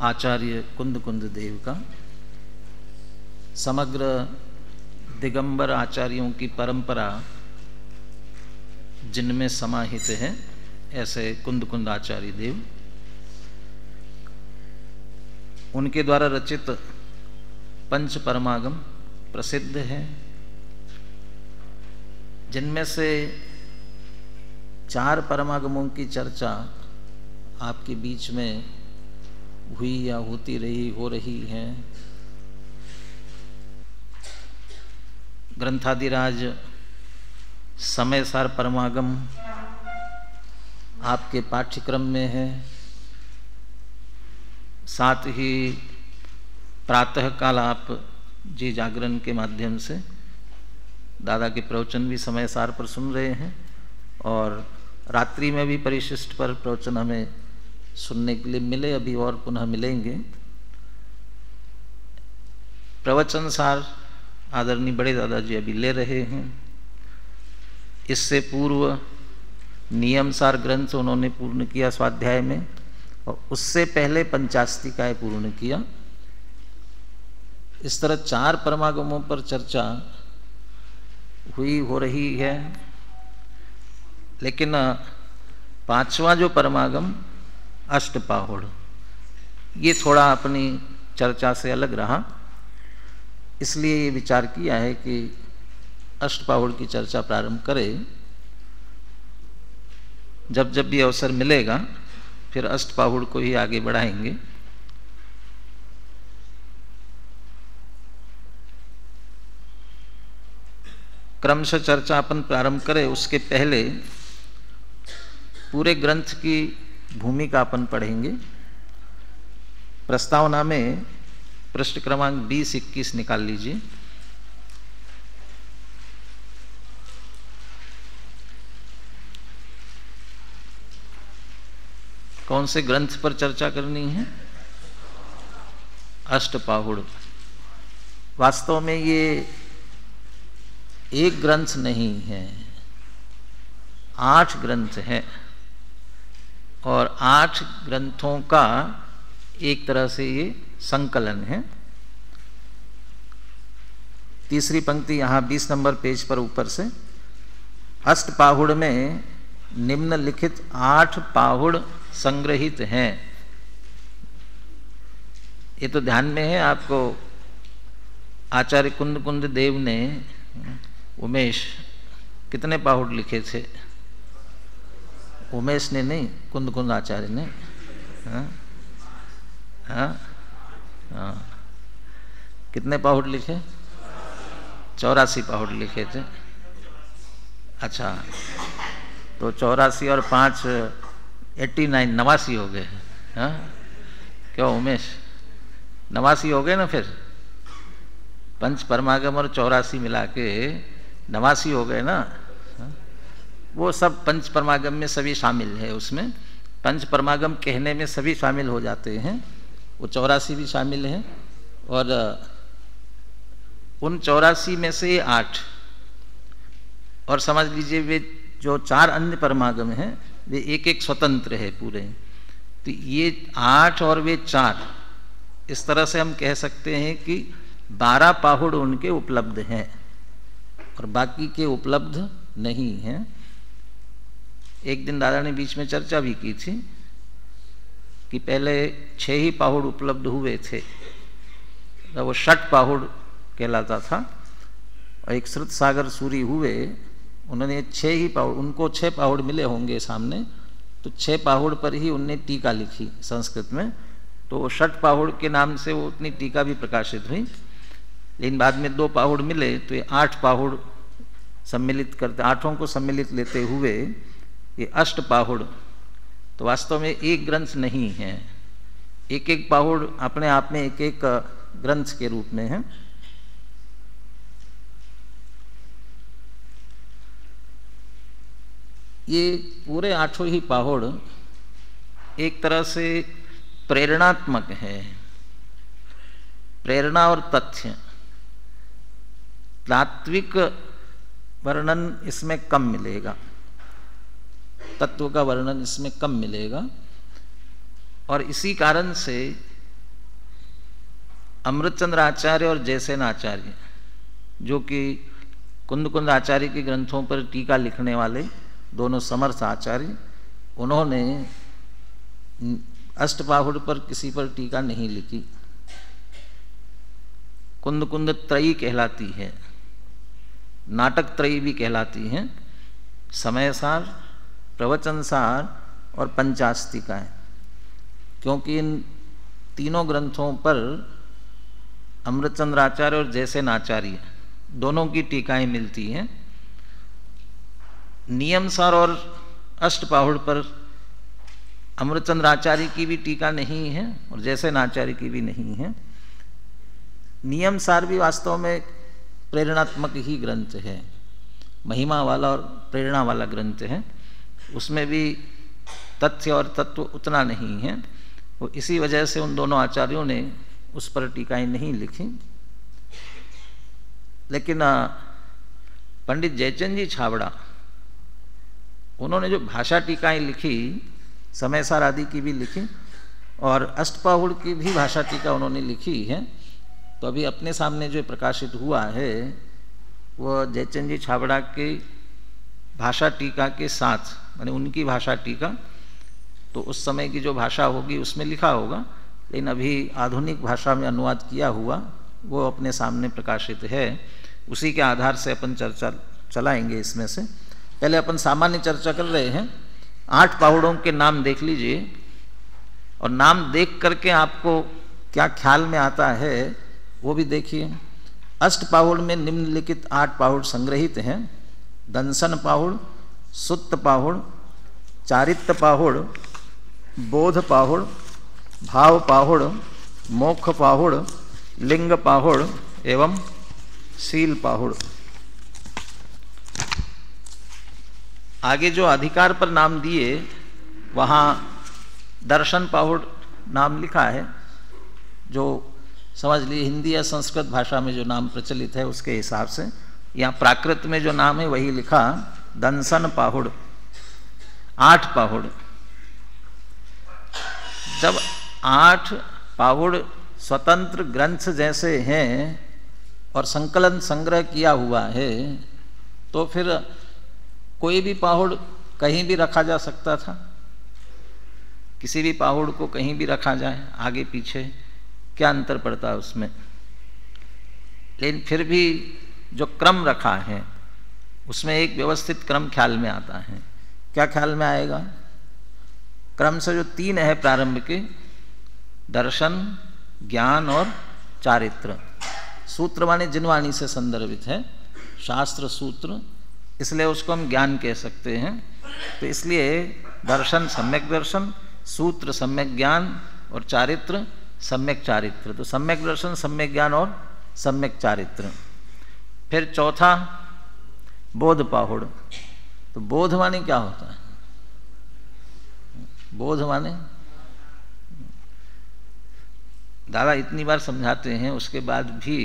आचार्य कुंद देव का, समग्र दिगंबर आचार्यों की परंपरा जिनमें समाहित है, ऐसे कुंद आचार्य देव, उनके द्वारा रचित पंच परमागम प्रसिद्ध है, जिनमें से 4 परमागमों की चर्चा आपके बीच में हुई या होती रही, हो रही है। ग्रंथादिराज समय सार परमागम आपके पाठ्यक्रम में है, साथ ही प्रातः काल आप जी जागरण के माध्यम से दादा के प्रवचन भी समय सार पर सुन रहे हैं, और रात्रि में भी परिशिष्ट पर प्रवचन हमें सुनने के लिए मिले, अभी और पुनः मिलेंगे। प्रवचन सार आदरणीय बड़े दादाजी अभी ले रहे हैं। इससे पूर्व नियम सार ग्रंथ उन्होंने पूर्ण किया स्वाध्याय में, और उससे पहले पंचास्तिकाय पूर्ण किया। इस तरह 4 परमागमों पर चर्चा हुई, हो रही है। लेकिन 5वां जो परमागम अष्टपाहुड़, ये थोड़ा अपनी चर्चा से अलग रहा, इसलिए ये विचार किया है कि अष्टपाहुड़ की चर्चा प्रारंभ करें। जब जब भी अवसर मिलेगा फिर अष्टपाहुड़ को ही आगे बढ़ाएंगे। क्रमशः चर्चा अपन प्रारंभ करें, उसके पहले पूरे ग्रंथ की भूमिका अपन पढ़ेंगे। प्रस्तावना में पृष्ठ क्रमांक 20-21 निकाल लीजिए। कौन से ग्रंथ पर चर्चा करनी है? अष्टपाहुड़। वास्तव में ये एक ग्रंथ नहीं है, 8 ग्रंथ हैं, और 8 ग्रंथों का एक तरह से ये संकलन है। तीसरी पंक्ति यहाँ 20 नंबर पेज पर ऊपर से, अष्टपाहुड़ में निम्नलिखित 8 पाहुड़ संग्रहित हैं। ये तो ध्यान में है आपको। आचार्य कुंद देव ने, उमेश, कितने पाहुड़ लिखे थे? उमेश ने नहीं, कुंद आचार्य ने। हाँ हाँ हाँ, कितने पाहुड़ लिखे? 84 पाहुड़ लिखे थे। अच्छा, तो 84 और 5 89, 89 हो गए। हाँ, क्यों उमेश, 89 हो गए ना? फिर पंच परमागम और 84 मिला के 89 हो गए ना। वो सब पंच परमागम में सभी शामिल है। उसमें पंच परमागम कहने में सभी शामिल हो जाते हैं, वो 84 भी शामिल हैं। और उन 84 में से 8, और समझ लीजिए वे जो 4 अन्य परमागम हैं वे एक स्वतंत्र है पूरे। तो ये 8 और वे 4, इस तरह से हम कह सकते हैं कि 12 पाहुड़ उनके उपलब्ध हैं और बाकी के उपलब्ध नहीं हैं। एक दिन दादा ने बीच में चर्चा भी की थी कि पहले 6 ही पाहुड़ उपलब्ध हुए थे, तो वो 6 पाहुड़ कहलाता था। और एक श्रुत सागर सूरी हुए, उन्होंने 6 ही पाहुड़, उनको 6 पाहुड़ मिले होंगे सामने, तो 6 पाहुड़ पर ही उनने टीका लिखी संस्कृत में। तो वो 6 पाहुड़ के नाम से वो उतनी टीका भी प्रकाशित हुई। लेकिन बाद में 2 पाहुड़ मिले, तो ये 8 पाहुड़ सम्मिलित करते, 8 को सम्मिलित लेते हुए ये अष्टपाहुड़। तो वास्तव में एक ग्रंथ नहीं है, एक पाहुड़ अपने आप में एक ग्रंथ के रूप में है। ये पूरे 8 ही पाहुड़ एक तरह से प्रेरणात्मक है। प्रेरणा और तथ्य, तात्विक वर्णन इसमें कम मिलेगा, तत्व का वर्णन इसमें कम मिलेगा। और इसी कारण से अमृतचंद्र आचार्य और जयसेन आचार्य, जो कि कुंद आचार्य के ग्रंथों पर टीका लिखने वाले दोनों समर्थ आचार्य, उन्होंने अष्टपाहुड़ पर किसी पर टीका नहीं लिखी। कुंद त्रयी कहलाती है, नाटक त्रयी भी कहलाती हैं, समयसार, प्रवचनसार और पंचास्तिकाएं, क्योंकि इन तीनों ग्रंथों पर अमृतचंद्र आचार्य और जयसेन आचार्य दोनों की टीकाएं मिलती हैं। नियमसार और अष्टपाहुड़ पर अमृतचंद्र आचार्य की भी टीका नहीं है और जयसेन आचार्य की भी नहीं है। नियमसार भी वास्तव में प्रेरणात्मक ही ग्रंथ है, महिमा वाला और प्रेरणा वाला ग्रंथ है, उसमें भी तथ्य और तत्व उतना नहीं है। वो इसी वजह से उन दोनों आचार्यों ने उस पर टीकाएं नहीं लिखी। लेकिन पंडित जयचंद जी छाबड़ा, उन्होंने जो भाषा टीकाएं लिखी, समयसार आदि की भी लिखी और अष्टपाहुड़ की भी भाषा टीका उन्होंने लिखी है। तो अभी अपने सामने जो प्रकाशित हुआ है वो जयचंद जी छाबड़ा के भाषा टीका के साथ, माने उनकी भाषा टीका, तो उस समय की जो भाषा होगी उसमें लिखा होगा, लेकिन अभी आधुनिक भाषा में अनुवाद किया हुआ वो अपने सामने प्रकाशित है। उसी के आधार से अपन चर्चा चलाएंगे इसमें से। पहले अपन सामान्य चर्चा कर रहे हैं। 8 पाहुड़ों के नाम देख लीजिए और नाम देख करके आपको क्या ख्याल में आता है वो भी देखिए। अष्टपाहुड़ में निम्नलिखित 8 पाहुड़ संग्रहित हैं: दंसन पाहुड़, सुत्त पाहुड़, चारित्य पाहुड़, बोध पाहुड़, भाव पाहुड़, मोक्ष पाहुड़, लिंग पाहुड़ एवं शील पाहुड़। आगे जो अधिकार पर नाम दिए वहाँ दर्शन पाहुड़ नाम लिखा है, जो समझ लीजिए हिंदी या संस्कृत भाषा में जो नाम प्रचलित है उसके हिसाब से। यहाँ प्राकृत में जो नाम है वही लिखा, दंसन पाहुड़। 8 पाहुड़। जब 8 पाहुड़ स्वतंत्र ग्रंथ जैसे हैं और संकलन संग्रह किया हुआ है, तो फिर कोई भी पाहुड़ कहीं भी रखा जा सकता था। किसी भी पाहुड़ को कहीं भी रखा जाए, आगे पीछे, क्या अंतर पड़ता है उसमें। लेकिन फिर भी जो क्रम रखा है उसमें एक व्यवस्थित क्रम ख्याल में आता है। क्या ख्याल में आएगा? क्रम से जो 3 है प्रारंभ के, दर्शन, ज्ञान और चारित्र। सूत्र माने जिनवाणी से संदर्भित है, शास्त्र सूत्र, इसलिए उसको हम ज्ञान कह सकते हैं। तो इसलिए दर्शन सम्यक दर्शन, सूत्र सम्यक ज्ञान और चारित्र सम्यक चारित्र। तो सम्यक दर्शन, सम्यक ज्ञान और सम्यक चारित्र। फिर चौथा बोध पाहुड़। तो बोध माने क्या होता है? बोध माने दादा इतनी बार समझाते हैं उसके बाद भी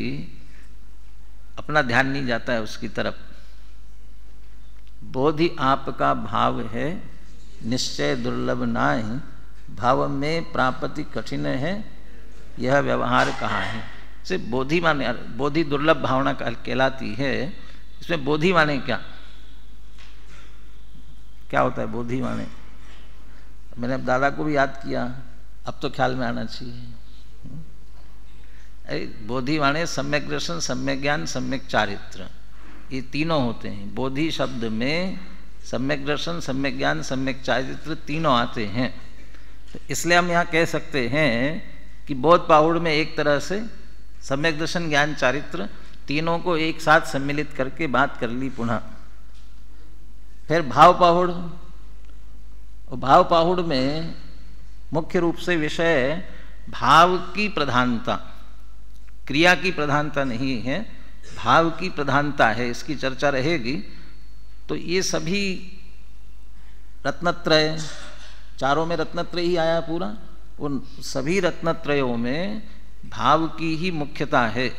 अपना ध्यान नहीं जाता है उसकी तरफ। बोध ही आपका भाव है, निश्चय दुर्लभ नाहि, भाव में प्राप्ति कठिन है, यह व्यवहार कहाँ है। सिर्फ बोधि माने, बोधि दुर्लभ भावना कहलाती है। इसमें बोधि माने क्या क्या होता है? बोधि माने मैंने अब दादा को भी याद किया, अब तो ख्याल में आना चाहिए। बोधि माने सम्यक दर्शन, सम्यक ज्ञान, सम्यक चारित्र, ये तीनों होते हैं। बोधि शब्द में सम्यक दर्शन, सम्यक ज्ञान, सम्यक चारित्र तीनों आते हैं। तो इसलिए हम यहाँ कह सकते हैं कि बोध पाहुड़ में एक तरह से सम्यक दर्शन, ज्ञान, चारित्र तीनों को एक साथ सम्मिलित करके बात कर ली पुनः। फिर भाव पाहुड़। और भाव पाहुड़ में मुख्य रूप से विषय भाव की प्रधानता, क्रिया की प्रधानता नहीं है, भाव की प्रधानता है, इसकी चर्चा रहेगी। तो ये सभी रत्नत्रय, चारों में रत्नत्रय ही आया पूरा, उन सभी रत्नत्रयों में भाव की ही मुख्यता है,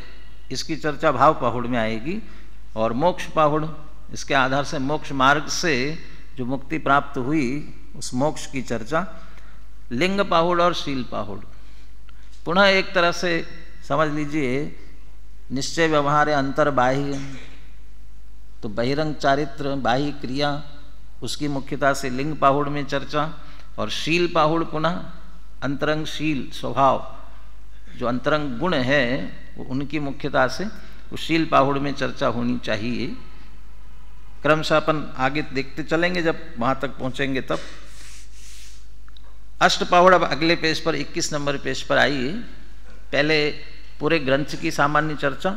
इसकी चर्चा भाव पाहुड़ में आएगी। और मोक्ष पाहुड़, इसके आधार से मोक्ष मार्ग से जो मुक्ति प्राप्त हुई उस मोक्ष की चर्चा। लिंग पाहुड़ और शील पाहुड़ पुनः एक तरह से समझ लीजिए निश्चय व्यवहार अंतर बाह्य, तो बहिरंग चारित्र बाह्य क्रिया उसकी मुख्यता से लिंग पाहुड़ में चर्चा, और शील पाहुड़ पुनः अंतरंग शील स्वभाव जो अंतरंग गुण है वो उनकी मुख्यता से उस शील पाहुड़ में चर्चा होनी चाहिए। क्रमशः अपन आगे देखते चलेंगे, जब वहाँ तक पहुँचेंगे तब। अष्ट पाहुड़ अब अगले पेज पर 21 नंबर पेज पर आइए। पहले पूरे ग्रंथ की सामान्य चर्चा,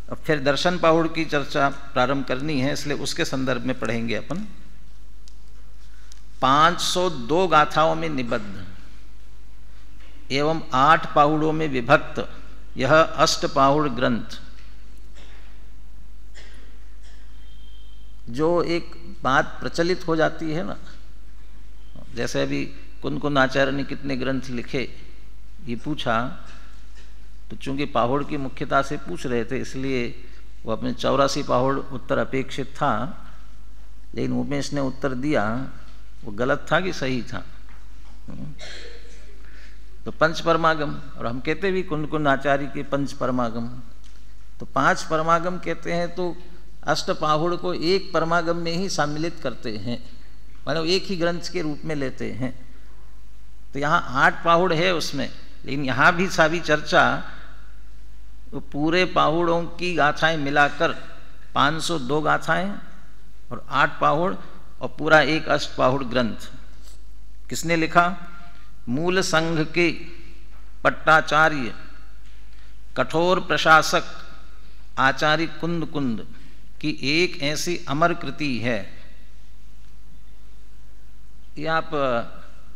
अब फिर दर्शन पाहुड़ की चर्चा प्रारंभ करनी है, इसलिए उसके संदर्भ में पढ़ेंगे अपन। 502 गाथाओं में निबद्ध एवं 8 पाहुड़ों में विभक्त यह अष्ट पाहुड़ ग्रंथ, जो एक बात प्रचलित हो जाती है ना, जैसे अभी कुंद आचार्य ने कितने ग्रंथ लिखे ये पूछा, तो चूंकि पाहुड़ की मुख्यता से पूछ रहे थे इसलिए वो अपने 84 पाहुड़ उत्तर अपेक्षित था, लेकिन उमेश ने उत्तर दिया वो गलत था कि सही था। तो पंच परमागम, और हम कहते भी कुंद आचार्य के पंच परमागम, तो 5 परमागम कहते हैं, तो अष्ट पाहुड़ को एक परमागम में ही सम्मिलित करते हैं, मतलब एक ही ग्रंथ के रूप में लेते हैं। तो यहाँ 8 पाहुड़ है उसमें, लेकिन यहाँ भी सारी चर्चा तो पूरे पाहुड़ों की गाथाएं मिलाकर 502 गाथाएं और 8 पाहुड़ और पूरा एक अष्ट पाहुड़ ग्रंथ किसने लिखा? मूल संघ के पट्टाचार्य कठोर प्रशासक आचार्य कुंद की एक ऐसी अमर कृति है। ये आप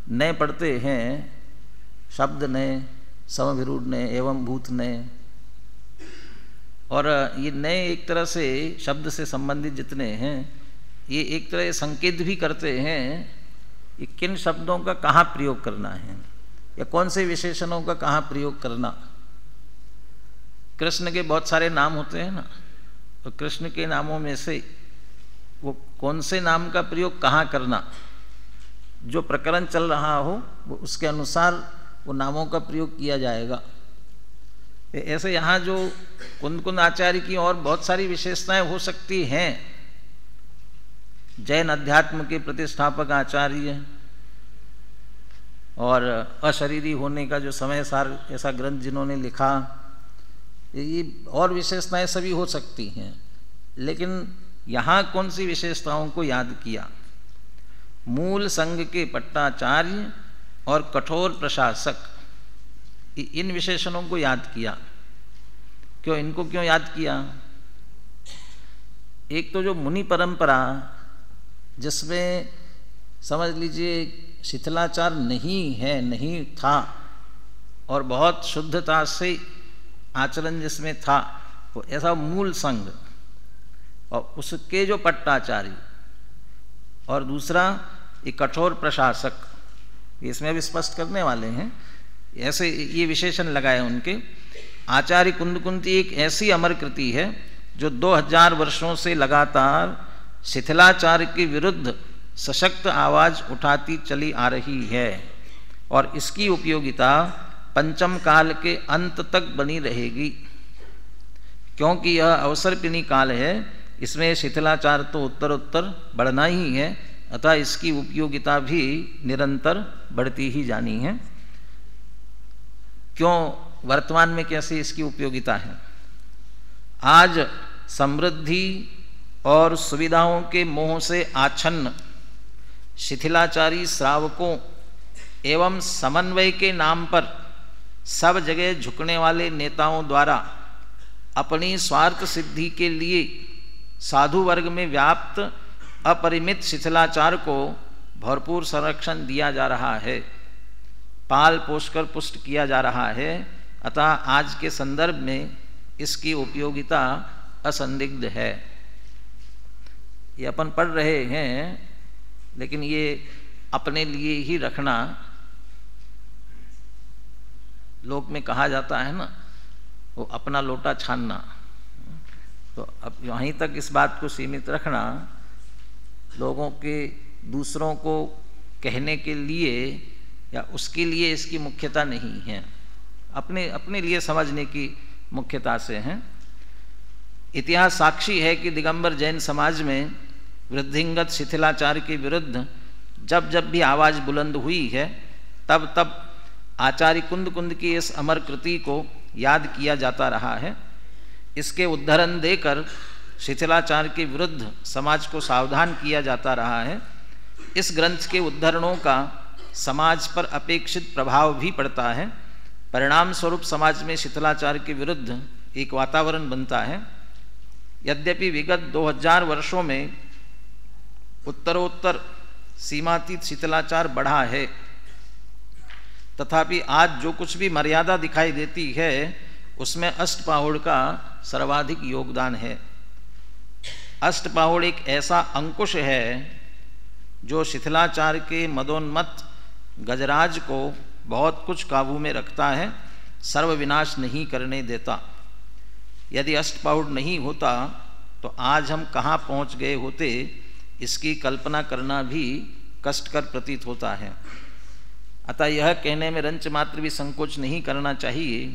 नए पढ़ते हैं, शब्द नए, समविरूढ़ नए एवं भूत नए, और ये नए एक तरह से शब्द से संबंधित जितने हैं ये एक तरह संकेत भी करते हैं कि किन शब्दों का कहाँ प्रयोग करना है या कौन से विशेषणों का कहाँ प्रयोग करना। कृष्ण के बहुत सारे नाम होते हैं ना, तो कृष्ण के नामों में से वो कौन से नाम का प्रयोग कहाँ करना, जो प्रकरण चल रहा हो वो उसके अनुसार वो नामों का प्रयोग किया जाएगा। ऐसे यहाँ जो कुंद आचार्य की और बहुत सारी विशेषताएं हो सकती हैं, जैन अध्यात्म के प्रतिष्ठापक आचार्य और अशरीरी होने का जो समय सार ऐसा ग्रंथ जिन्होंने लिखा, ये और विशेषताएं सभी हो सकती हैं, लेकिन यहाँ कौन सी विशेषताओं को याद किया? मूल संघ के पट्टाचार्य और कठोर प्रशासक, इन विशेषणों को याद किया। क्यों, इनको क्यों याद किया? एक तो जो मुनि परंपरा जिसमें समझ लीजिए शिथिलाचार नहीं है, नहीं था, और बहुत शुद्धता से आचरण जिसमें था, वो ऐसा मूल संघ और उसके जो पट्टाचार्य, और दूसरा एक कठोर प्रशासक, इसमें भी स्पष्ट करने वाले हैं, ऐसे ये विशेषण लगाए उनके। आचार्य कुंद एक ऐसी अमर कृति है जो 2000 वर्षों से लगातार शिथिलाचार के विरुद्ध सशक्त आवाज उठाती चली आ रही है, और इसकी उपयोगिता पंचम काल के अंत तक बनी रहेगी, क्योंकि यह अवसरपिनी काल है। इसमें शिथिलाचार तो उत्तर बढ़ना ही है, अतः इसकी उपयोगिता भी निरंतर बढ़ती ही जानी है। क्यों, वर्तमान में कैसे इसकी उपयोगिता है? आज समृद्धि और सुविधाओं के मोह से आच्छन्न शिथिलाचारी श्रावकों एवं समन्वय के नाम पर सब जगह झुकने वाले नेताओं द्वारा अपनी स्वार्थ सिद्धि के लिए साधु वर्ग में व्याप्त अपरिमित शिथिलाचार को भरपूर संरक्षण दिया जा रहा है, पाल पोषकर पुष्ट किया जा रहा है। अतः आज के संदर्भ में इसकी उपयोगिता असंदिग्ध है। ये अपन पढ़ रहे हैं, लेकिन ये अपने लिए ही रखना, लोक में कहा जाता है ना, वो अपना लोटा छानना, तो अब वहीं तक इस बात को सीमित रखना, लोगों के दूसरों को कहने के लिए या उसके लिए इसकी मुख्यता नहीं है। अपने अपने लिए समझने की मुख्यता से हैं। इतिहास साक्षी है कि दिगंबर जैन समाज में वृद्धिंगत शिथिलाचार के विरुद्ध जब जब भी आवाज़ बुलंद हुई है, तब तब आचार्य कुंद कुंद की इस अमर कृति को याद किया जाता रहा है। इसके उद्धरण देकर शिथिलाचार के विरुद्ध समाज को सावधान किया जाता रहा है। इस ग्रंथ के उद्धरणों का समाज पर अपेक्षित प्रभाव भी पड़ता है। परिणाम स्वरूप समाज में शिथिलाचार के विरुद्ध एक वातावरण बनता है। यद्यपि विगत 2000 वर्षों में उत्तरोत्तर सीमातीत शिथिलाचार बढ़ा है, तथापि आज जो कुछ भी मर्यादा दिखाई देती है उसमें अष्टपाहुड़ का सर्वाधिक योगदान है। अष्टपाहुड़ एक ऐसा अंकुश है जो शिथिलाचार के मदोन्मत्त गजराज को बहुत कुछ काबू में रखता है, सर्वविनाश नहीं करने देता। यदि अष्टपाहुड़ नहीं होता तो आज हम कहाँ पहुँच गए होते, इसकी कल्पना करना भी कष्टकर प्रतीत होता है। अतः यह कहने में रंच मात्र भी संकोच नहीं करना चाहिए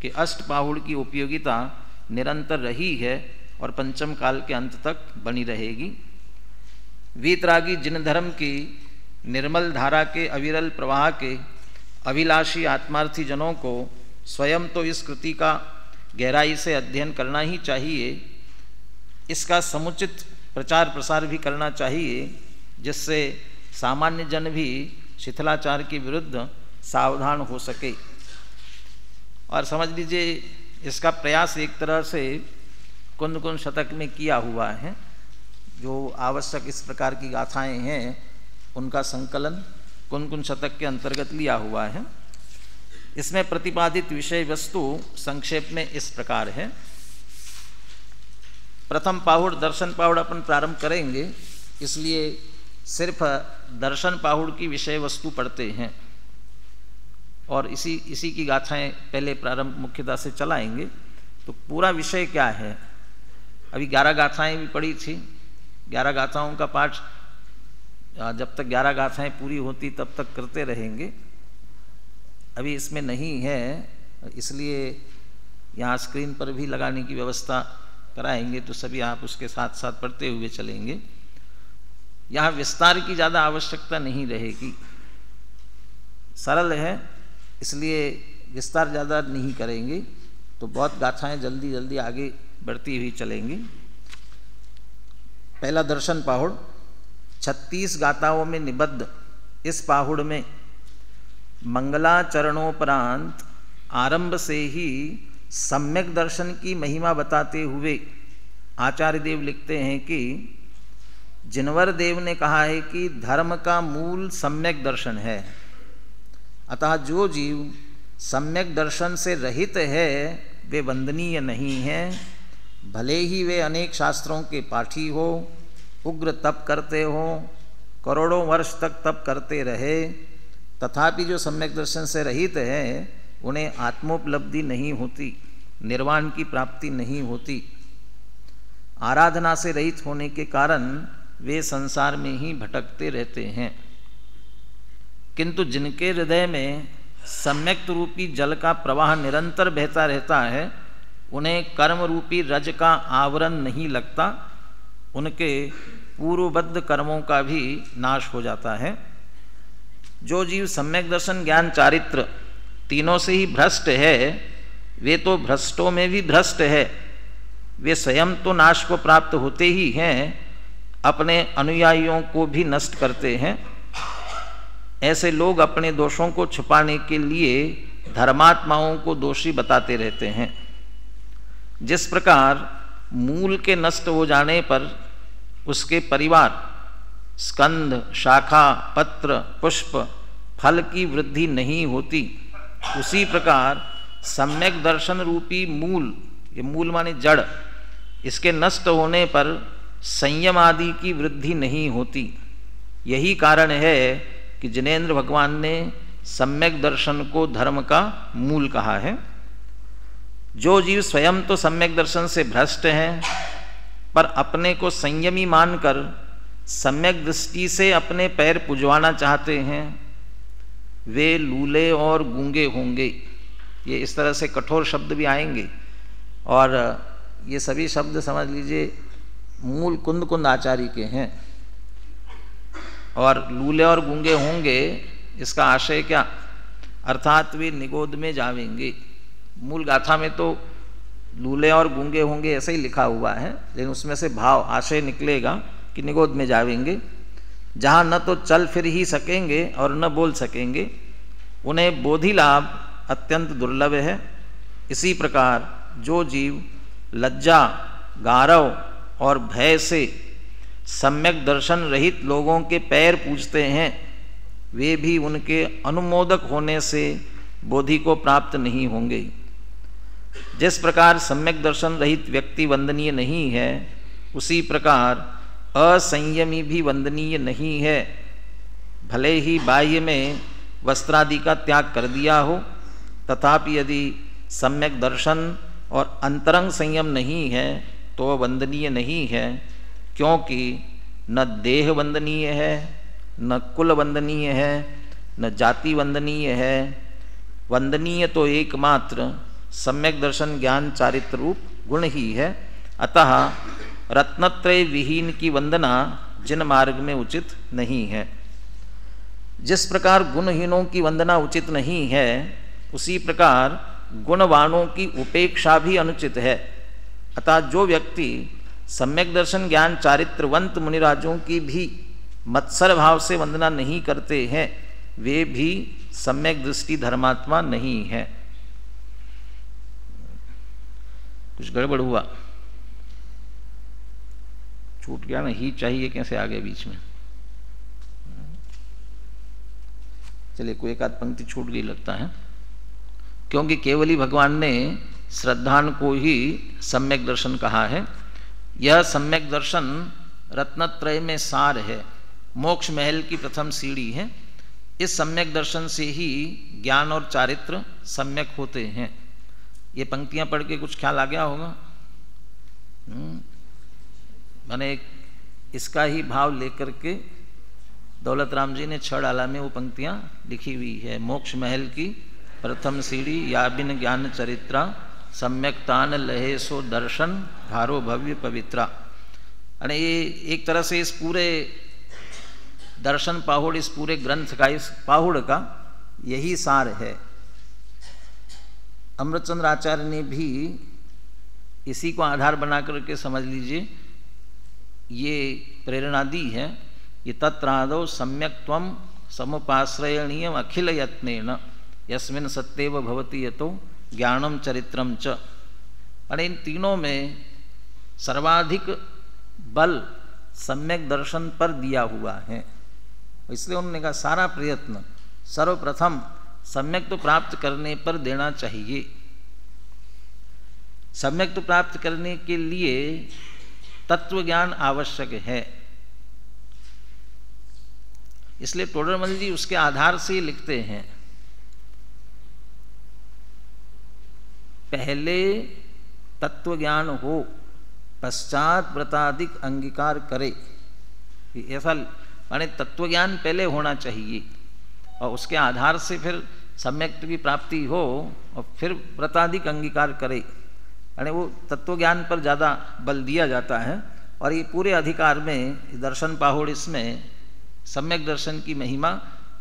कि अष्टपाहुड़ की उपयोगिता निरंतर रही है और पंचम काल के अंत तक बनी रहेगी। वीतरागी जिन धर्म की निर्मल धारा के अविरल प्रवाह के अभिलाषी आत्मार्थी जनों को स्वयं तो इस कृति का गहराई से अध्ययन करना ही चाहिए, इसका समुचित प्रचार प्रसार भी करना चाहिए, जिससे सामान्य जन भी शिथिलाचार के विरुद्ध सावधान हो सके। और समझ लीजिए इसका प्रयास एक तरह से कुंद कुंद शतक में किया हुआ है। जो आवश्यक इस प्रकार की गाथाएं हैं उनका संकलन कुंद कुंद शतक के अंतर्गत लिया हुआ है। इसमें प्रतिपादित विषय वस्तु संक्षेप में इस प्रकार है। प्रथम पाहुड़ दर्शन पाहुड़ अपन प्रारंभ करेंगे, इसलिए सिर्फ दर्शन पाहुड़ की विषय वस्तु पढ़ते हैं और इसी की गाथाएं पहले प्रारंभ मुख्यता से चलाएंगे। तो पूरा विषय क्या है, अभी 11 गाथाएं भी पढ़ी थी। 11 गाथाओं का पाठ जब तक 11 गाथाएं पूरी होती तब तक करते रहेंगे। अभी इसमें नहीं है, इसलिए यहाँ स्क्रीन पर भी लगाने की व्यवस्था कराएंगे, तो सभी आप उसके साथ साथ पढ़ते हुए चलेंगे। यहाँ विस्तार की ज़्यादा आवश्यकता नहीं रहेगी, सरल है, इसलिए विस्तार ज़्यादा नहीं करेंगे, तो बहुत गाथाएं जल्दी जल्दी आगे बढ़ती हुई चलेंगी। पहला दर्शन पाहुड़ 36 गाथाओं में निबद्ध इस पाहुड़ में मंगलाचरणोपरांत आरंभ से ही सम्यक दर्शन की महिमा बताते हुए आचार्य देव लिखते हैं कि जिनवर देव ने कहा है कि धर्म का मूल सम्यक दर्शन है। अतः जो जीव सम्यक दर्शन से रहित है वे वंदनीय नहीं है, भले ही वे अनेक शास्त्रों के पाठी हो, उग्र तप करते हो, करोड़ों वर्ष तक तप करते रहे, तथापि जो सम्यक दर्शन से रहित है उन्हें आत्मोपलब्धि नहीं होती, निर्वाण की प्राप्ति नहीं होती। आराधना से रहित होने के कारण वे संसार में ही भटकते रहते हैं। किंतु जिनके हृदय में सम्यक रूपी जल का प्रवाह निरंतर बहता रहता है, उन्हें कर्म रूपी रज का आवरण नहीं लगता, उनके पूर्वबद्ध कर्मों का भी नाश हो जाता है। जो जीव सम्यक दर्शन ज्ञान चारित्र तीनों से ही भ्रष्ट है, वे तो भ्रष्टों में भी भ्रष्ट है। वे स्वयं तो नाश को प्राप्त होते ही हैं, अपने अनुयायियों को भी नष्ट करते हैं। ऐसे लोग अपने दोषों को छुपाने के लिए धर्मात्माओं को दोषी बताते रहते हैं। जिस प्रकार मूल के नष्ट हो जाने पर उसके परिवार, स्कंद, शाखा, पत्र, पुष्प, फल की वृद्धि नहीं होती, उसी प्रकार सम्यक दर्शन रूपी मूल, ये मूल माने जड़, इसके नष्ट होने पर संयम आदि की वृद्धि नहीं होती। यही कारण है कि जिनेन्द्र भगवान ने सम्यक दर्शन को धर्म का मूल कहा है। जो जीव स्वयं तो सम्यक दर्शन से भ्रष्ट हैं, पर अपने को संयमी मानकर सम्यक दृष्टि से अपने पैर पुजवाना चाहते हैं, वे लूले और गूंगे होंगे। ये इस तरह से कठोर शब्द भी आएंगे। और ये सभी शब्द समझ लीजिए मूल कुंद कुंद आचार्य के हैं। और लूले और गूंगे होंगे, इसका आशय क्या? अर्थात वे निगोद में जावेंगे। मूल गाथा में तो लूले और गूंगे होंगे ऐसे ही लिखा हुआ है, लेकिन उसमें से भाव आशय निकलेगा कि निगोद में जावेंगे, जहाँ न तो चल फिर ही सकेंगे और न बोल सकेंगे, उन्हें बोधि लाभ अत्यंत दुर्लभ है। इसी प्रकार जो जीव लज्जा, गारव और भय से सम्यक दर्शन रहित लोगों के पैर पूजते हैं, वे भी उनके अनुमोदक होने से बोधि को प्राप्त नहीं होंगे। जिस प्रकार सम्यक दर्शन रहित व्यक्ति वंदनीय नहीं है, उसी प्रकार असंयमी भी वंदनीय नहीं है। भले ही बाह्य में वस्त्रादि का त्याग कर दिया हो, तथापि यदि सम्यक दर्शन और अंतरंग संयम नहीं है तो वह वंदनीय नहीं है, क्योंकि न देह वंदनीय है, न कुल वंदनीय है, न जाति वंदनीय है। वंदनीय तो एकमात्र सम्यक दर्शन ज्ञान चारित्र रूप गुण ही है। अतः रत्नत्रय विहीन की वंदना जिन मार्ग में उचित नहीं है। जिस प्रकार गुणहीनों की वंदना उचित नहीं है, उसी प्रकार गुणवानों की उपेक्षा भी अनुचित है। अतः जो व्यक्ति सम्यक दर्शन ज्ञान चारित्रवंत मुनिराजों की भी मत्सर भाव से वंदना नहीं करते हैं, वे भी सम्यक दृष्टि धर्मात्मा नहीं है। कुछ गड़बड़ हुआ, छूट गया ना, ही चाहिए कैसे आ गए बीच में। चलिए कोई एक आध पंक्ति छूट गई लगता है, क्योंकि केवल ही भगवान ने श्रद्धान को ही सम्यक दर्शन कहा है। यह सम्यक दर्शन रत्नत्रय में सार है, मोक्ष महल की प्रथम सीढ़ी है। इस सम्यक दर्शन से ही ज्ञान और चारित्र सम्यक होते हैं। ये पंक्तियां पढ़ के कुछ ख्याल आ गया होगा। मैंने इसका ही भाव लेकर के दौलत राम जी ने छह डाला में वो पंक्तियां लिखी हुई है। मोक्ष महल की प्रथम सीढ़ी या बिन ज्ञान चरित्रा, सम्यक तान लहे सो दर्शन, भारो भव्य पवित्रा। अरे ये एक तरह से इस पूरे दर्शन पाहुड़, इस पूरे ग्रंथ का, इस पाहुड़ का यही सार है। अमृतचंद्र आचार्य ने भी इसी को आधार बना करके समझ लीजिए ये प्रेरणा दी है। ये तत्रादौ सम्यक्त्वम समुपाश्रयणीय अखिल यत्नेन यस्मिन् सत्येव भवति यतो ज्ञानम चरित्रम च। अरे इन तीनों में सर्वाधिक बल सम्यक दर्शन पर दिया हुआ है, इसलिए उन्होंने कहा सारा प्रयत्न सर्वप्रथम सम्यक तो प्राप्त करने पर देना चाहिए। सम्यक तो प्राप्त करने के लिए तत्व ज्ञान आवश्यक है। इसलिए टोडरमल जी उसके आधार से लिखते हैं, पहले तत्व ज्ञान हो, पश्चात व्रताधिक अंगीकार करे। ऐसा माने तत्व ज्ञान पहले होना चाहिए और उसके आधार से फिर सम्यक की प्राप्ति हो और फिर व्रताधिक अंगीकार करे। यानी वो तत्व ज्ञान पर ज़्यादा बल दिया जाता है। और ये पूरे अधिकार में दर्शन पाहुड़, इसमें सम्यक दर्शन की महिमा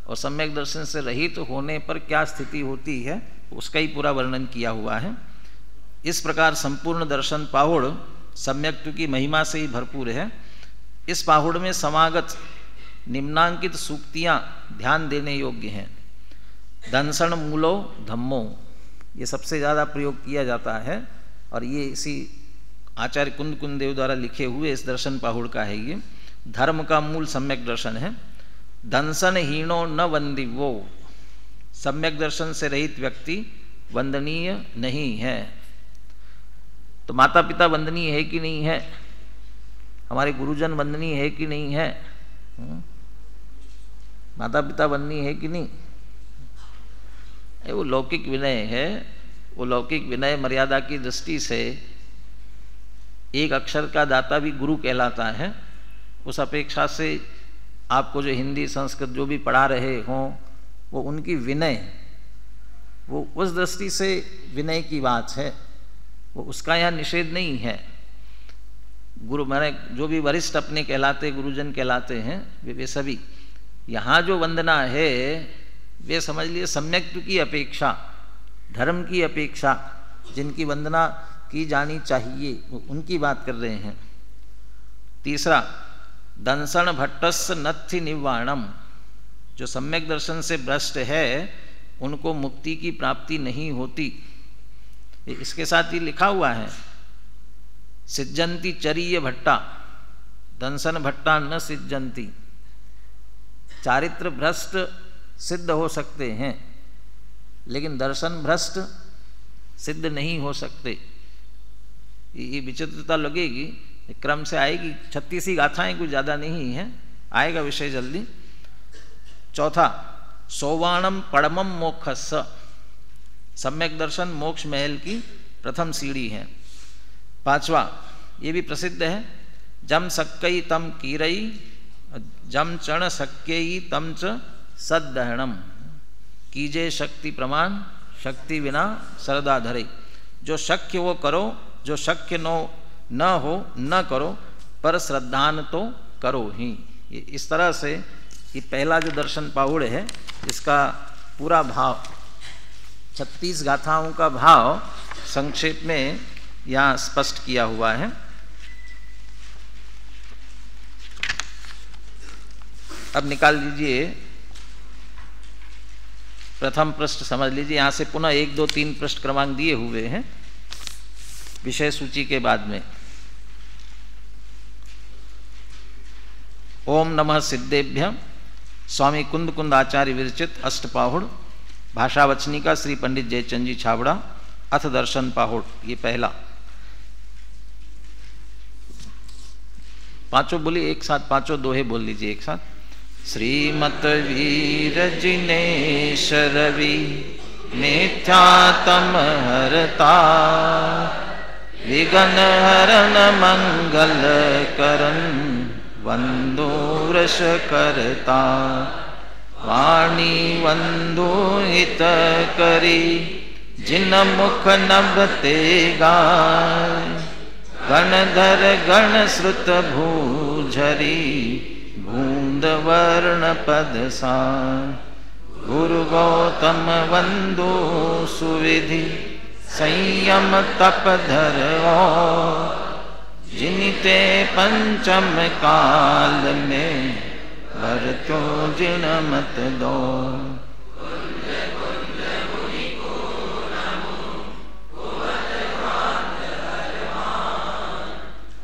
और सम्यक दर्शन से रहित होने पर क्या स्थिति होती है उसका ही पूरा वर्णन किया हुआ है। इस प्रकार संपूर्ण दर्शन पाहुड़ सम्यक्त्व की महिमा से ही भरपूर है। इस पाहुड़ में समागत निम्नांकित सूक्तियाँ ध्यान देने योग्य हैं। दंसन मूलो धम्मो, ये सबसे ज़्यादा प्रयोग किया जाता है और ये इसी आचार्य कुंद कुंदेव द्वारा लिखे हुए इस दर्शन पाहुड़ का है। ये धर्म का मूल सम्यक दर्शन है। दंसन हीनो न वंदिवो, सम्यक दर्शन से रहित व्यक्ति वंदनीय नहीं है। तो माता पिता वंदनीय है कि नहीं है? हमारे गुरुजन वंदनीय है कि नहीं है? माता पिता वंदनीय है कि नहीं? वो लौकिक विनय है। वो लौकिक विनय मर्यादा की दृष्टि से एक अक्षर का दाता भी गुरु कहलाता है। उस अपेक्षा से आपको जो हिंदी संस्कृत जो भी पढ़ा रहे हों, वो उनकी विनय वो उस दृष्टि से विनय की बात है, वो उसका यहाँ निषेध नहीं है। गुरु माने जो भी वरिष्ठ अपने कहलाते, गुरुजन कहलाते हैं, वे सभी यहाँ जो वंदना है वे समझ लिए सम्यक्त्व की अपेक्षा, धर्म की अपेक्षा जिनकी वंदना की जानी चाहिए वो उनकी बात कर रहे हैं। तीसरा, दंसन भट्टस्य नत्थि निवारणम, जो सम्यक दर्शन से भ्रष्ट है उनको मुक्ति की प्राप्ति नहीं होती। इसके साथ ही लिखा हुआ है, सिज्जंती चरीय भट्टा दंसन भट्टा न सिज्जंती। चारित्र भ्रष्ट सिद्ध हो सकते हैं लेकिन दर्शन भ्रष्ट सिद्ध नहीं हो सकते। ये विचित्रता लगेगी, क्रम से आएगी। 36 ही गाथाएं, कुछ ज़्यादा नहीं है, आएगा विषय जल्दी। चौथा, सोवाणम पड़मम मोक्षस, सम्यक दर्शन मोक्ष महल की प्रथम सीढ़ी है। पांचवा, ये भी प्रसिद्ध है, जम सक्कई तम कीरई जम चण सक्यई तम च सद्दहणम, कीजे शक्ति प्रमाण शक्ति बिना सरदा धरे। जो शक्य वो करो, जो शक्य न हो न करो, पर श्रद्धान तो करो ही। ये इस तरह से ये पहला जो दर्शन पाहुड़ है इसका पूरा भाव, 36 गाथाओं का भाव संक्षेप में यहाँ स्पष्ट किया हुआ है। अब निकाल लीजिए प्रथम पृष्ठ, समझ लीजिए। यहाँ से पुनः 1, 2, 3 पृष्ठ क्रमांक दिए हुए हैं विषय सूची के बाद में। ओम नमः सिद्धेभ्य, स्वामी कुंद कुंद आचार्य विरचित अष्टपाहुड़, भाषावचनी का श्री पंडित जयचंद जी छाबड़ा, अथ दर्शन पाहुड़। ये पहला। पांचों बोलिए एक साथ, पांचों दोहे बोल लीजिए एक साथ। श्रीमत वीर जिनेश रवि मिथ्यातम हरता, विघ्न हरण मंगल करन वंदो रस करता। वाणी वंदो हित करी जिन मुख नभते गाय, गणधर गण श्रुत भूझरी बूंद वर्ण पद सार। गुरु गौतम वंदो सुविधि संयम तप धर, जिनिते पंचम काल में भरतो जिन मत दो।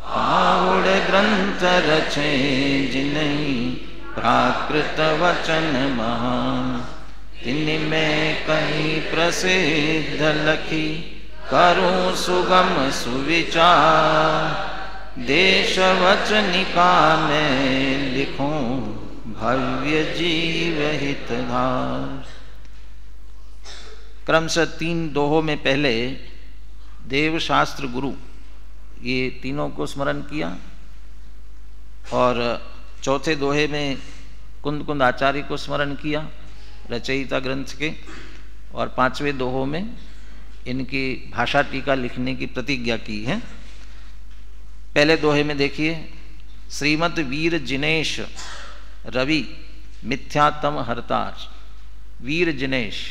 पाहुड़ ग्रंथ रचे जिन्हीं प्राकृत वचन महान, तिनमें कहीं प्रसिद्ध लखी करूं सुगम सुविचार। देश वचनिका में लिखूं भव्य जीव हितधार। क्रमशः 3 दोहों में पहले देव शास्त्र गुरु ये तीनों को स्मरण किया, और चौथे दोहे में कुंद कुंद आचार्य को स्मरण किया रचयिता ग्रंथ के, और 5वें दोहों में इनकी भाषा टीका लिखने की प्रतिज्ञा की है। पहले दोहे में देखिए, श्रीमत वीर जिनेश रवि मिथ्यातम हरतार। वीर जिनेश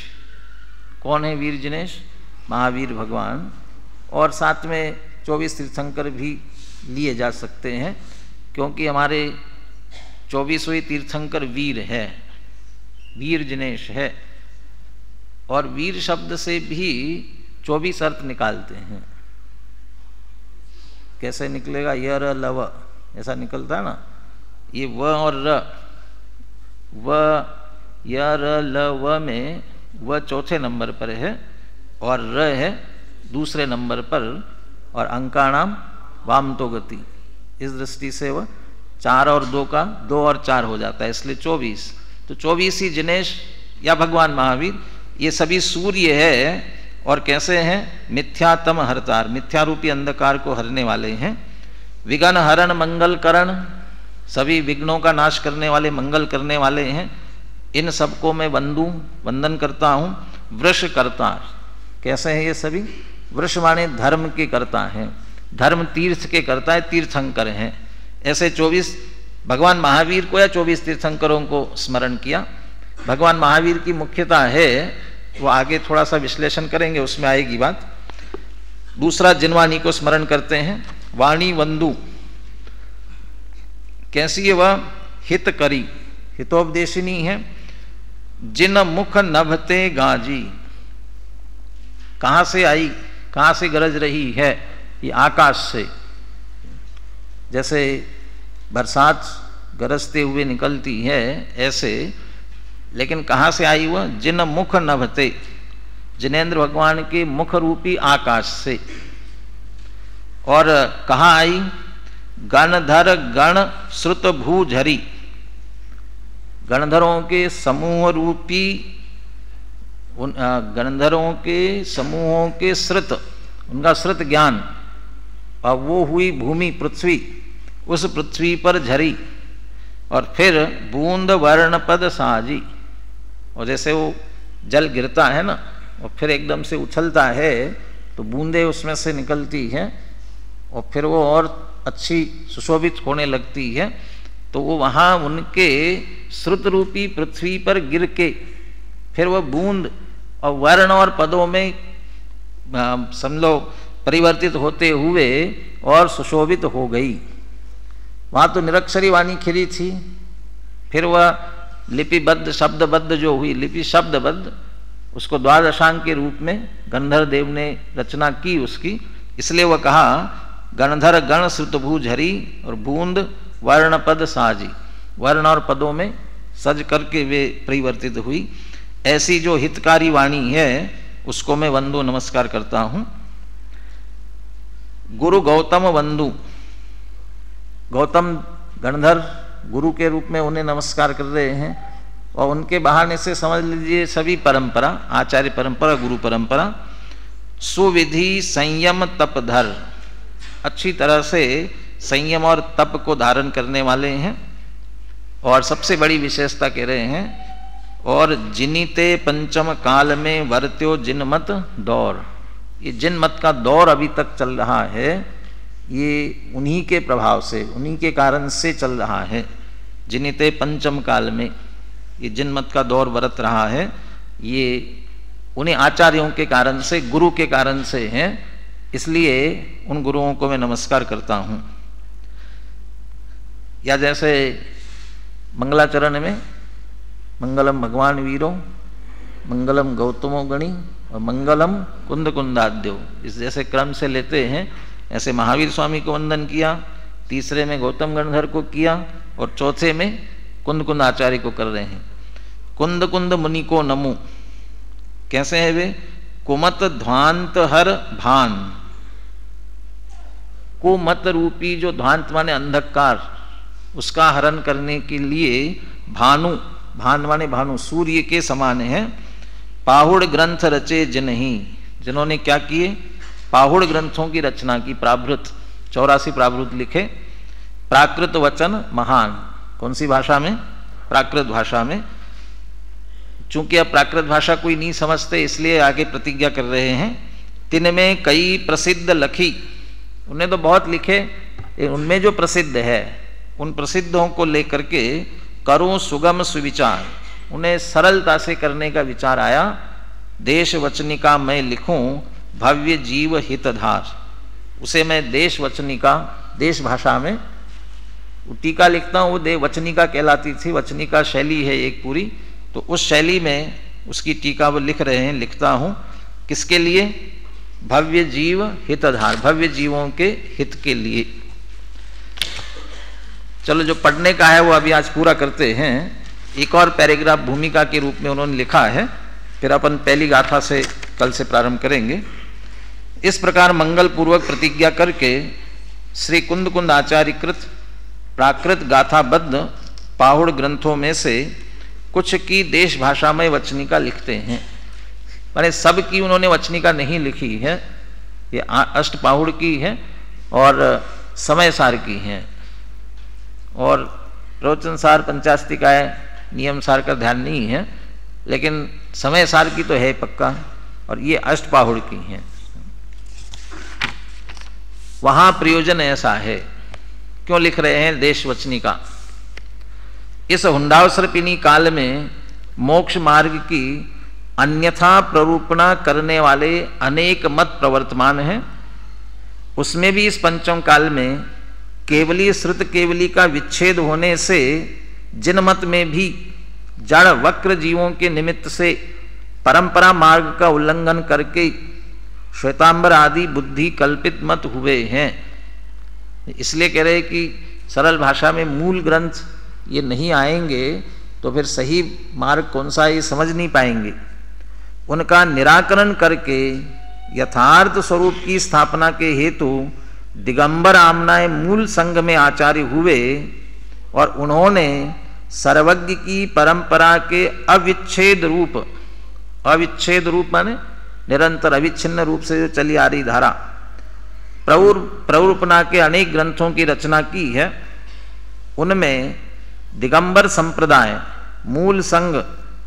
कौन है? वीर जिनेश महावीर भगवान, और साथ में 24 तीर्थंकर भी लिए जा सकते हैं, क्योंकि हमारे 24वें तीर्थंकर वीर है, वीर जिनेश है। और वीर शब्द से भी 24 अर्थ निकालते हैं। कैसे निकलेगा? य र ल व, ऐसा निकलता है ना। ये व और र, व य र ल व में व चौथे नंबर पर है और र है दूसरे नंबर पर, और अंकाणाम वाम तो गति। इस दृष्टि से वह 4 और 2 का 2 और 4 हो जाता है, इसलिए 24। तो 24 ही जिनेश या भगवान महावीर, ये सभी सूर्य है। और कैसे हैं? मिथ्यातम हरतार, मिथ्या रूपी अंधकार को हरने वाले हैं। विघ्न हरण मंगल करण, सभी विघ्नों का नाश करने वाले, मंगल करने वाले हैं। इन सबको मैं वंदन करता हूँ। वृष कर्ता। कैसे हैं ये सभी? वृष माने धर्म के कर्ता हैं, धर्म तीर्थ के कर्ता है, तीर्थंकर हैं। ऐसे 24 भगवान महावीर को या 24 तीर्थंकरों को स्मरण किया। भगवान महावीर की मुख्यता है, वो आगे थोड़ा सा विश्लेषण करेंगे, उसमें आएगी बात। दूसरा जिनवाणी को स्मरण करते हैं। वाणी वंदु कैसी है वह? हित करी, हितोपदेशिनी है। जिन मुख नभते गाजी, कहाँ से आई, कहाँ से गरज रही है? ये आकाश से, जैसे बरसात गरजते हुए निकलती है ऐसे। लेकिन कहाँ से आई वह? जिन मुख नभते, जिनेन्द्र भगवान के मुख रूपी आकाश से। और कहाँ आई? गणधर गण श्रुत भूझरी, गणधरों के समूह रूपी, उन गणधरों के समूहों के श्रुत, उनका श्रुत ज्ञान, और वो हुई भूमि पृथ्वी, उस पृथ्वी पर झरी। और फिर बूंद वर्णपद साजी, और जैसे वो जल गिरता है ना और फिर एकदम से उछलता है तो बूंदें उसमें से निकलती हैं और फिर वो और अच्छी सुशोभित होने लगती है। तो वो वहाँ उनके श्रुत रूपी पृथ्वी पर गिर के फिर वह बूंद और वर्ण और पदों में समझो परिवर्तित होते हुए और सुशोभित हो गई। वहाँ तो निरक्षरी वाणी खिली थी, फिर वह लिपिबद्ध शब्दबद्ध जो हुई, लिपि शब्दबद्ध, उसको द्वादशांग के रूप में गंधर्व देव ने रचना की उसकी। इसलिए वह कहा गणधर गण श्रुतभू झरी और बूंद वर्ण पद साजी, वर्ण और पदों में सज करके वे परिवर्तित हुई। ऐसी जो हितकारी वाणी है उसको मैं वंदो नमस्कार करता हूँ। गुरु गौतम वंदु, गौतम गणधर गुरु के रूप में उन्हें नमस्कार कर रहे हैं। और उनके बहाने से समझ लीजिए सभी परंपरा, आचार्य परंपरा, गुरु परंपरा, सुविधि संयम तपधर, अच्छी तरह से संयम और तप को धारण करने वाले हैं। और सबसे बड़ी विशेषता कह रहे हैं, और जिनिते पंचम काल में वर्त्यो जिनमत दौर, ये जिनमत का दौर अभी तक चल रहा है, ये उन्हीं के प्रभाव से, उन्हीं के कारण से चल रहा है। जिनिते पंचम काल में ये जिनमत का दौर बरत रहा है, ये उन्हीं आचार्यों के कारण से, गुरु के कारण से है। इसलिए उन गुरुओं को मैं नमस्कार करता हूँ। या जैसे मंगलाचरण में मंगलम भगवान वीरो, मंगलम गौतमो गणी और मंगलम कुंद कुंदाद्यो, इस जैसे क्रम से लेते हैं। ऐसे महावीर स्वामी को वंदन किया, तीसरे में गौतम गणधर को किया और चौथे में कुंद कुंद आचार्य को कर रहे हैं। कुंद कुंद मुनि को नमो, कैसे है वे? कुमत ध्वांत हर भान, कुमत रूपी जो ध्वांत माने अंधकार, उसका हरण करने के लिए भानु, भान माने भानु, सूर्य के समान है। पाहुड़ ग्रंथ रचे जिन्हीं, जिन्होंने क्या किए? पाहुड़ ग्रंथों की रचना की, प्रावृत 84 प्रावृत लिखे। प्राकृत वचन महान, कौन सी भाषा में? प्राकृत भाषा में। चूंकि अब प्राकृत भाषा कोई नहीं समझते इसलिए आगे प्रतिज्ञा कर रहे हैं। तिनमें कई प्रसिद्ध लखी, उन्हें तो बहुत लिखे, उनमें जो प्रसिद्ध है उन प्रसिद्धों को लेकर के करूं सुगम सुविचार, उन्हें सरलता से करने का विचार आया। देश वचनिका मैं लिखूं भव्य जीव हितधार, उसे मैं देश वचनिका, देश भाषा में टीका लिखता हूँ। वो वचनिका कहलाती थी, वचनिका शैली है एक पूरी, तो उस शैली में उसकी टीका वो लिख रहे हैं, लिखता हूँ। किसके लिए? भव्य जीव हितधार, भव्य जीवों के हित के लिए। चलो जो पढ़ने का है वो अभी आज पूरा करते हैं। एक और पैराग्राफ भूमिका के रूप में उन्होंने लिखा है, फिर अपन पहली गाथा से कल से प्रारंभ करेंगे। इस प्रकार मंगल पूर्वक प्रतिज्ञा करके श्री कुंद कुंद आचार्य कृत प्राकृत गाथाबद्ध पाहुड़ ग्रंथों में से कुछ की देश भाषा में वचनिका लिखते हैं। माने सब की उन्होंने वचनिका नहीं लिखी है, ये अष्टपाहुड़ की है और समय सार की है। और प्रवचन सार, पंचास्तिकाय, नियम सार का ध्यान नहीं है। लेकिन समय सार की तो है पक्का, और ये अष्टपाहुड़ की हैं। वहां प्रयोजन ऐसा है, क्यों लिख रहे हैं देशवचनी का। इस हुंडावसर्पिणी काल में मोक्ष मार्ग की अन्यथा प्ररूपणा करने वाले अनेक मत प्रवर्तमान हैं। उसमें भी इस पंचम काल में केवली श्रुत केवली का विच्छेद होने से जिन मत में भी जड़ वक्र जीवों के निमित्त से परंपरा मार्ग का उल्लंघन करके श्वेतांबर आदि बुद्धि कल्पित मत हुए हैं, इसलिए कह रहे कि सरल भाषा में मूल ग्रंथ ये नहीं आएंगे तो फिर सही मार्ग कौन सा ये समझ नहीं पाएंगे। उनका निराकरण करके यथार्थ स्वरूप की स्थापना के हेतु दिगंबर आमनाए मूल संघ में आचार्य हुए और उन्होंने सर्वज्ञ की परंपरा के अविच्छेद रूप माने निरंतर अविच्छिन्न रूप से जो चली आ रही धारा प्ररूपणा के अनेक ग्रंथों की रचना की है। उनमें दिगंबर संप्रदाय, मूल संघ,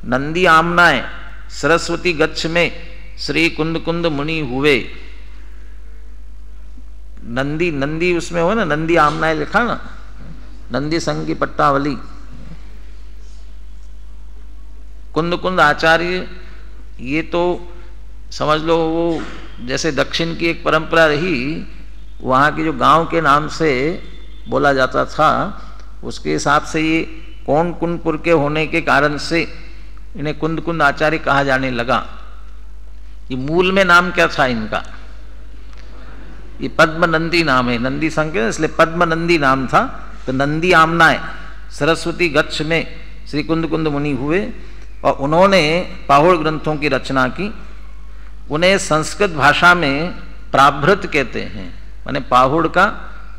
नंदी आमनाए, सरस्वती गच्छ में श्री कुंद कुंद मुनि हुए। नंदी उसमें हो ना, नंदी आमनाए लिखा ना, नंदी संघ की पट्टावली। कुंद कुंद आचार्य, ये तो समझ लो वो जैसे दक्षिण की एक परंपरा रही, वहाँ के जो गांव के नाम से बोला जाता था, उसके हिसाब से ये कौन कुंदपुर के होने के कारण से इन्हें कुंद कुंद आचार्य कहा जाने लगा। ये मूल में नाम क्या था इनका? ये पद्म नंदी नाम है, नंदी संघ इसलिए पद्म नंदी नाम था। तो नंदी आमनाए सरस्वती गच्छ में श्री कुंद कुंद मुनि हुए और उन्होंने पाहुड़ ग्रंथों की रचना की। उन्हें संस्कृत भाषा में प्राभृत कहते हैं, माने पाहुड़ का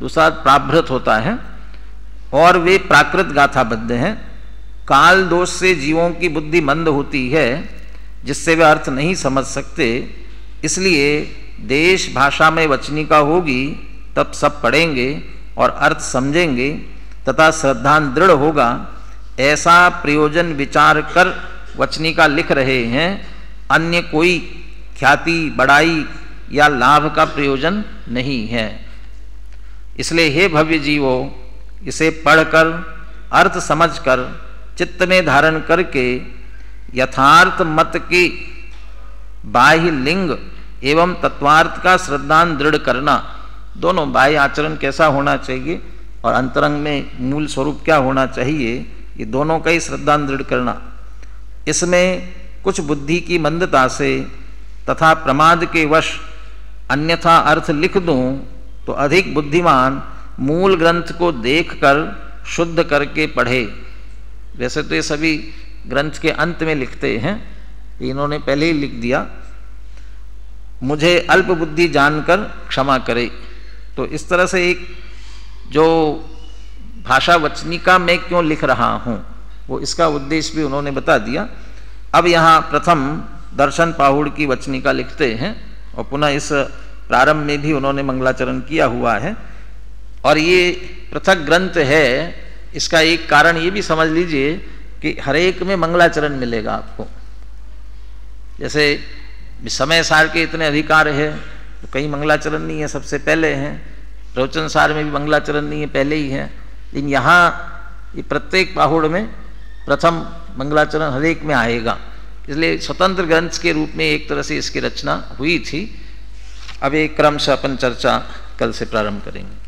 दूसरा प्राभृत होता है, और वे प्राकृत गाथाबद्ध हैं। काल दोष से जीवों की बुद्धि मंद होती है, जिससे वे अर्थ नहीं समझ सकते, इसलिए देश भाषा में वचनिका होगी तब सब पढ़ेंगे और अर्थ समझेंगे तथा श्रद्धा दृढ़ होगा। ऐसा प्रयोजन विचार कर वचनिका लिख रहे हैं, अन्य कोई ख्याति बड़ाई या लाभ का प्रयोजन नहीं है। इसलिए हे भव्य जीवो, इसे पढ़कर अर्थ समझकर चित्त में धारण करके यथार्थ मत की बाह्य लिंग एवं तत्वार्थ का श्रद्धान दृढ़ करना। दोनों बाह्य आचरण कैसा होना चाहिए और अंतरंग में मूल स्वरूप क्या होना चाहिए, ये दोनों का ही श्रद्धान दृढ़ करना। इसमें कुछ बुद्धि की मंदता से तथा प्रमाद के वश अन्यथा अर्थ लिख दूं तो अधिक बुद्धिमान मूल ग्रंथ को देखकर शुद्ध करके पढ़े। वैसे तो ये सभी ग्रंथ के अंत में लिखते हैं, इन्होंने पहले ही लिख दिया, मुझे अल्प बुद्धि जानकर क्षमा करे। तो इस तरह से एक जो भाषा वचनिका मैं क्यों लिख रहा हूँ, वो इसका उद्देश्य भी उन्होंने बता दिया। अब यहाँ प्रथम दर्शन पाहुड़ की वचनिका लिखते हैं और पुनः इस प्रारंभ में भी उन्होंने मंगलाचरण किया हुआ है। और ये पृथक ग्रंथ है, इसका एक कारण ये भी समझ लीजिए कि हर एक में मंगलाचरण मिलेगा आपको। जैसे समय सार के इतने अधिकार है तो कहीं मंगलाचरण नहीं है, सबसे पहले हैं। प्रवचन सार में भी मंगलाचरण नहीं है, पहले ही है। लेकिन यहाँ ये प्रत्येक पाहुड़ में प्रथम मंगलाचरण हर एक में आएगा, इसलिए स्वतंत्र ग्रंथ के रूप में एक तरह से इसकी रचना हुई थी। अब एक क्रम से अपन चर्चा कल से प्रारंभ करेंगे।